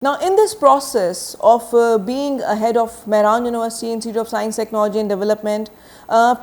Now, in this process of being a head of Mehran University Institute of Science, Technology and Development,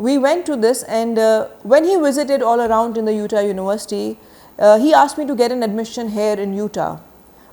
We went to this, and when he visited all around in the Utah University, he asked me to get an admission here in Utah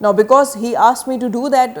Now because he asked me to do that,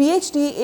PhD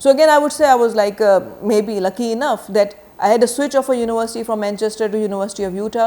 So again, I would say I was like maybe lucky enough that I had a switch of a university from Manchester to University of Utah.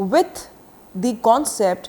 with the concept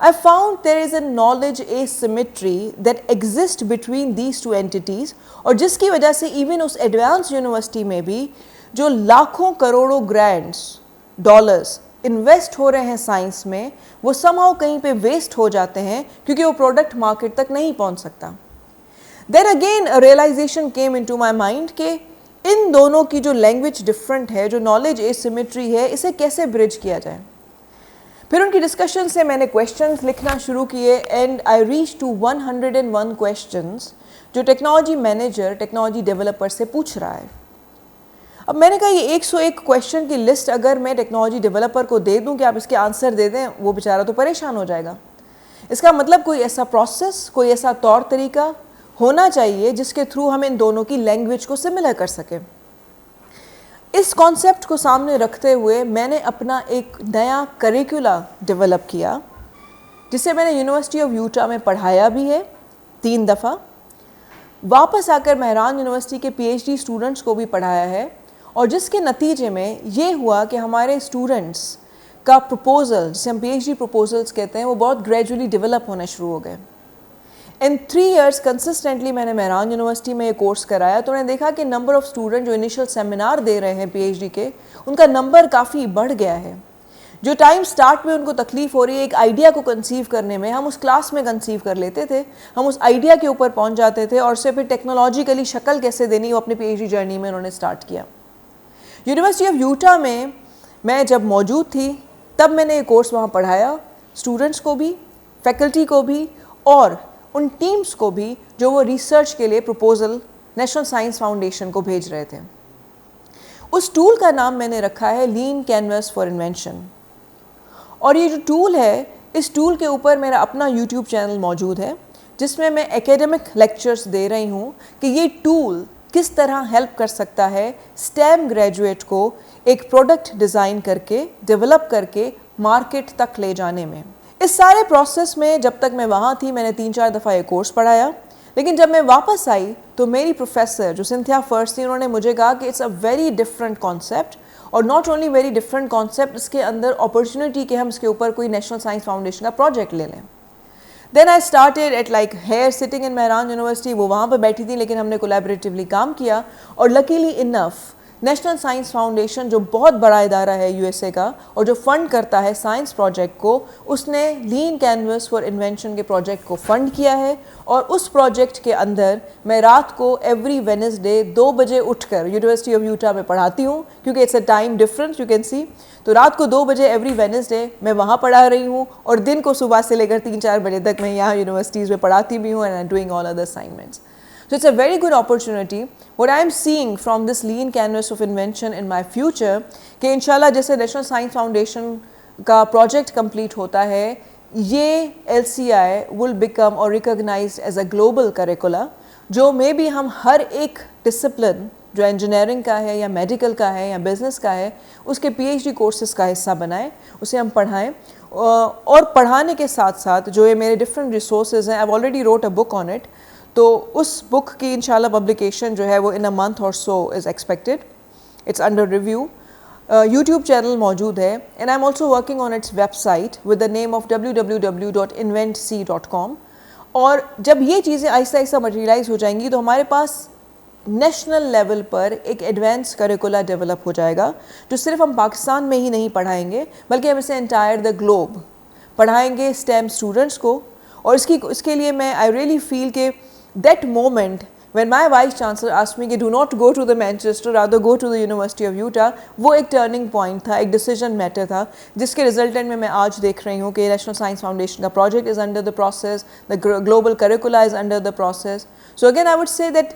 I found there is a knowledge asymmetry that exists between these two entities, اور جس کی وجہ سے even اس advance university میں بھی جو لاکھوں کروڑوں گرانٹس ڈالرز انویسٹ ہو رہے ہیں سائنس میں وہ somehow کہیں پہ ویسٹ ہو جاتے ہیں کیونکہ وہ پروڈکٹ مارکیٹ تک نہیں پہنچ سکتا. Then again a realization came into my mind کہ ان دونوں کی جو لینگویج ڈفرنٹ ہے, جو نالج asymmetry ہے, اسے کیسے برج کیا جائے. پھر ان کی ڈسکشن سے میں نے کویشچنز لکھنا شروع کیے and I reach to 101 questions جو ٹیکنالوجی مینیجر ٹیکنالوجی ڈیولپر سے پوچھ رہا ہے. اب میں نے کہا یہ 101 کویشچن کی لسٹ اگر میں ٹیکنالوجی ڈیولپر کو دے دوں کہ آپ اس کے آنسر دے دیں, وہ بیچارہ تو پریشان ہو جائے گا. اس کا مطلب کوئی ایسا پروسیس, کوئی ایسا طور طریقہ ہونا چاہیے جس کے تھرو ہم ان دونوں کی لینگویج کو سملر کر سکیں. اس کانسیپٹ کو سامنے رکھتے ہوئے میں نے اپنا ایک نیا کریکولا ڈیولپ کیا جسے میں نے یونیورسٹی آف یوٹا میں پڑھایا بھی ہے 3 دفعہ, واپس آ کر مہران یونیورسٹی کے پی ایچ ڈی اسٹوڈنٹس کو بھی پڑھایا ہے, اور جس کے نتیجے میں یہ ہوا کہ ہمارے اسٹوڈنٹس کا پروپوزل, جسے ہم پی ایچ ڈی پروپوزلس کہتے ہیں, وہ بہت گریجولی ڈیولپ ہونا شروع ہو گئے. ان 3 ایئرس کنسسٹنٹلی میں نے مہران یونیورسٹی میں یہ کورس کرایا تو میں نے دیکھا کہ نمبر آف اسٹوڈنٹ جو انیشل سیمینار دے رہے ہیں پی ایچ ڈی کے, ان کا نمبر کافی بڑھ گیا ہے. جو ٹائم سٹارٹ میں ان کو تکلیف ہو رہی ہے ایک آئیڈیا کو کنسیو کرنے میں, ہم اس کلاس میں کنسیو کر لیتے تھے, ہم اس آئیڈیا کے اوپر پہنچ جاتے تھے اور اسے پھر ٹیکنالوجیکلی شکل کیسے دینی وہ اپنے پی ایچ ڈی جرنی میں انہوں نے سٹارٹ کیا. یونیورسٹی آف یوٹا میں جب موجود تھی تب میں نے یہ کورس وہاں پڑھایا, اسٹوڈنٹس کو بھی, فیکلٹی کو بھی, اور ان ٹیمز کو بھی جو وہ ریسرچ کے لیے پروپوزل نیشنل سائنس فاؤنڈیشن کو بھیج رہے تھے. اس ٹول کا نام میں نے رکھا ہے لین کینوس فار انوینشن, اور یہ جو ٹول ہے اس ٹول کے اوپر میرا اپنا یوٹیوب چینل موجود ہے جس میں میں ایکیڈمک لیکچرز دے رہی ہوں کہ یہ ٹول کس طرح ہیلپ کر سکتا ہے STEM گریجویٹ کو ایک پروڈکٹ ڈیزائن کر کے, ڈیولپ کر کے مارکیٹ تک لے جانے میں. اس سارے پروسیس میں جب تک میں وہاں تھی میں نے 3-4 دفعہ یہ کورس پڑھایا, لیکن جب میں واپس آئی تو میری پروفیسر جو سنتھیا فرسٹ تھی انہوں نے مجھے کہا کہ it's a very different concept, اور not only very different concept, اس کے اندر اپرچونیٹی کہ ہم اس کے اوپر کوئی نیشنل سائنس فاؤنڈیشن کا پروجیکٹ لے لیں. Then I started at like here sitting in Mehran University, وہ وہاں پہ بیٹھی تھی لیکن ہم نے کولیبریٹیولی کام کیا, اور لکیلی انف نیشنل سائنس فاؤنڈیشن جو بہت بڑا ادارہ ہے USA کا اور جو فنڈ کرتا ہے سائنس پروجیکٹ کو, اس نے لین کینوس فار انوینشن کے پروجیکٹ کو فنڈ کیا ہے, اور اس پروجیکٹ کے اندر میں رات کو ایوری وینسڈے 2 بجے اٹھ کر یونیورسٹی آف یوٹا میں پڑھاتی ہوں کیونکہ it's a time difference you can see. تو رات کو 2 بجے ایوری وینسڈے میں وہاں پڑھا رہی ہوں, اور دن کو صبح سے لے کر 3-4 بجے تک میں یہاں یونیورسٹیز میں پڑھاتی بھی ہوں, and I doing all other assignments. So it's a very good opportunity. What I am seeing from this lean canvas of invention in my future کہ انشاءاللہ جیسے نیشنل سائنس فاؤنڈیشن کا پروجیکٹ کمپلیٹ ہوتا ہے, یہ LCI will become or recognized as a global curricula جو میں بھی ہم ہر ایک ڈسپلن جو انجینئرنگ کا ہے یا میڈیکل کا ہے یا بزنس کا ہے اس کے PhD کورسز کا حصہ بنائیں, اسے ہم پڑھائیں, اور پڑھانے کے ساتھ ساتھ جو یہ میرے ڈفرینٹ ریسورسز ہیں, I've already wrote a book on it, تو اس بک کی انشاءاللہ پبلیکیشن جو ہے وہ in a month or so is expected. It's under review. YouTube channel موجود ہے, and I'm also working on its website with the name of www.inventc.com. اور جب یہ چیزیں آہستہ آہستہ مٹیریلائز ہو جائیں گی تو ہمارے پاس نیشنل لیول پر ایک ایڈوانس کریکولا ڈیولپ ہو جائے گا جو صرف ہم پاکستان میں ہی نہیں پڑھائیں گے بلکہ ہم اسے انٹائر دا گلوب پڑھائیں گے STEM اسٹوڈنٹس کو. اور اس کے لیے میں آئی ریئلی فیل کہ that moment when my vice chancellor asked me کہ do not go to the Manchester, rather go to the University of Utah, وہ ایک ٹرننگ پوائنٹ تھا, ایک ڈیسیجن میٹر تھا جس کے ریزلٹنٹ میں آج دیکھ رہی ہوں کہ نیشنل سائنس فاؤنڈیشن کا project is under the process, the global curricula is under the process. So again I would say that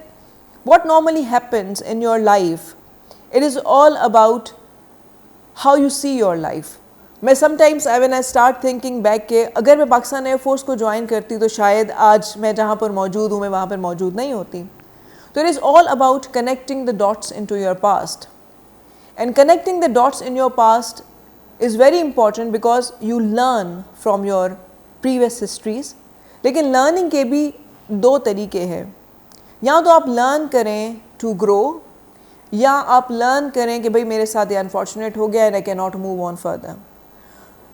what normally happens in your life, it is all about how you see your life. میں sometimes when I start thinking back کہ اگر میں Pakistan air force کو join کرتی تو شاید آج میں جہاں پر موجود ہوں میں وہاں پر موجود نہیں ہوتی. تو it is all about connecting the dots into your past. And connecting the dots in your past is very important because you learn from your previous histories. لیکن لرننگ کے بھی 2 طریقے ہیں, یا تو آپ لرن کریں to grow, یا آپ لرن کریں کہ بھئی میرے ساتھ یہ انفارچونیٹ ہو گیا and I cannot move on further.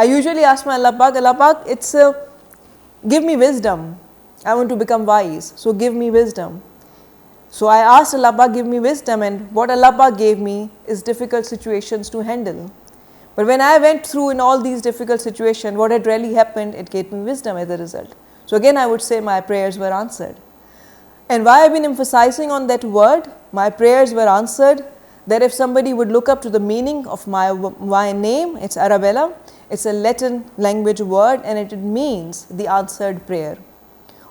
I usually ask my Allah Pak, it's give me wisdom. I want to become wise, so give me wisdom. So I asked Allah Pak, give me wisdom, and what Allah Pak gave me is difficult situations to handle. But when I went through in all these difficult situations, what had really happened, it gave me wisdom as a result. So again I would say my prayers were answered. And why I've been emphasizing on that word, my prayers were answered, that if somebody would look up to the meaning of my name, it's Arabella. It's a Latin language word and it means the answered prayer.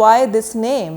why this name,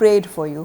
prayed for you.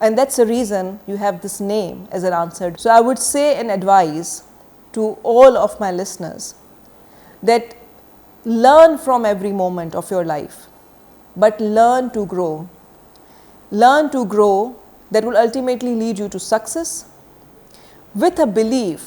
and that's the reason you have this name as an answered. So I would say and advise to all of my listeners that learn from every moment of your life, but learn to grow. Learn to grow, that will ultimately lead you to success, with a belief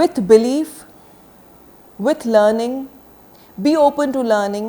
with belief, with learning, be open to learning.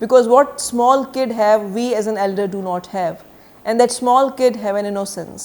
because what small kid have we as an elder do not have. And that small kid have an innocence.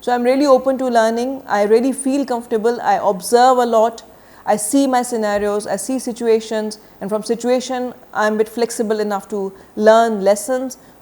So I'm really open to learning. I really feel comfortable. I observe a lot. I see my scenarios. I see situations. And from situation, I'm a bit flexible enough to learn lessons.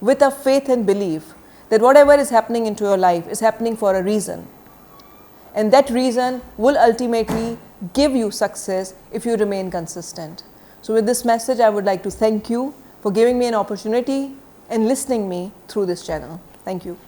With a faith and belief that whatever is happening into your life is happening for a reason, and that reason will ultimately give you success if you remain consistent. So with this message, I would like to thank you for giving me an opportunity and listening me through this channel. Thank you.